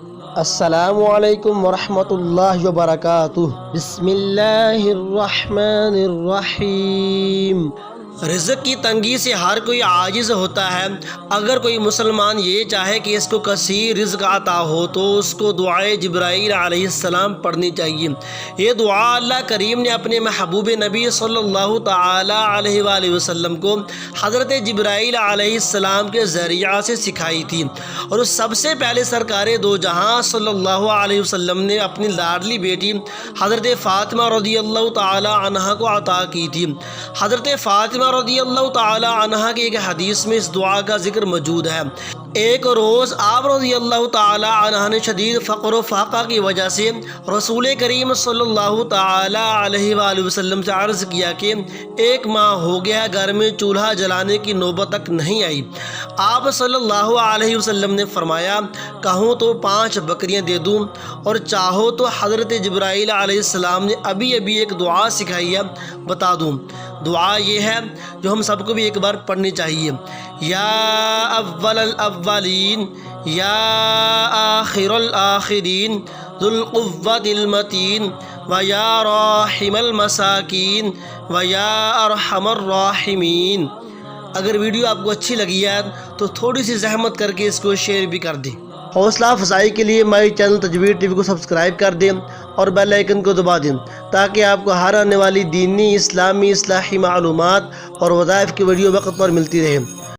السلام علیکم ورحمۃ اللہ وبرکاتہ۔ بسم اللہ الرحمن الرحیم۔ رزق کی تنگی سے ہر کوئی عاجز ہوتا ہے۔ اگر کوئی مسلمان یہ چاہے کہ اس کو کثیر رزق عطا ہو تو اس کو دعائے جبرائیل علیہ السلام پڑھنی چاہیے۔ یہ دعا اللہ کریم نے اپنے محبوب نبی صلی اللہ تعالی علیہ وآلہ وسلم کو حضرت جبرائیل علیہ السلام کے ذریعہ سے سکھائی تھی، اور سب سے پہلے سرکار دو جہاں صلی اللہ علیہ وسلم نے اپنی لاڈلی بیٹی حضرت فاطمہ رضی اللہ تعالی عنہا کو عطا کی تھی۔ حضرت فاطمہ رضی اللہ تعالی عنہا کی ایک حدیث میں اس دعا کا ذکر موجود ہے۔ ایک روز آپ رضی اللہ تعالی عنہ نے شدید فقر و فاقہ کی وجہ سے رسول کریم صلی اللہ تعالی علیہ وآلہ وسلم سے عرض کیا کہ ایک ماہ ہو گیا گھر میں چولہا جلانے کی نوبت تک نہیں آئی۔ آپ صلی اللہ علیہ وسلم نے فرمایا، کہوں تو 5 بکریاں دے دوں، اور چاہو تو حضرت جبرائیل علیہ السلام نے ابھی ایک دعا سکھائی ہے بتا دوں۔ دعا یہ ہے جو ہم سب کو بھی ایک بار پڑھنی چاہیے۔ یا اول الاولین یا آخر الآخرین ذو القوۃ المتین و یا راحم المساکین و یا ارحم الراحمین۔ اگر ویڈیو آپ کو اچھی لگی ہے تو تھوڑی سی زحمت کر کے اس کو شیئر بھی کر دیں۔ حوصلہ افزائی کے لیے ہمارے چینل تجوید ٹی وی کو سبسکرائب کر دیں اور بیل آئیکن کو دبا دیں تاکہ آپ کو ہر آنے والی دینی، اسلامی، اصلاحی معلومات اور وظائف کی ویڈیو وقت پر ملتی رہے۔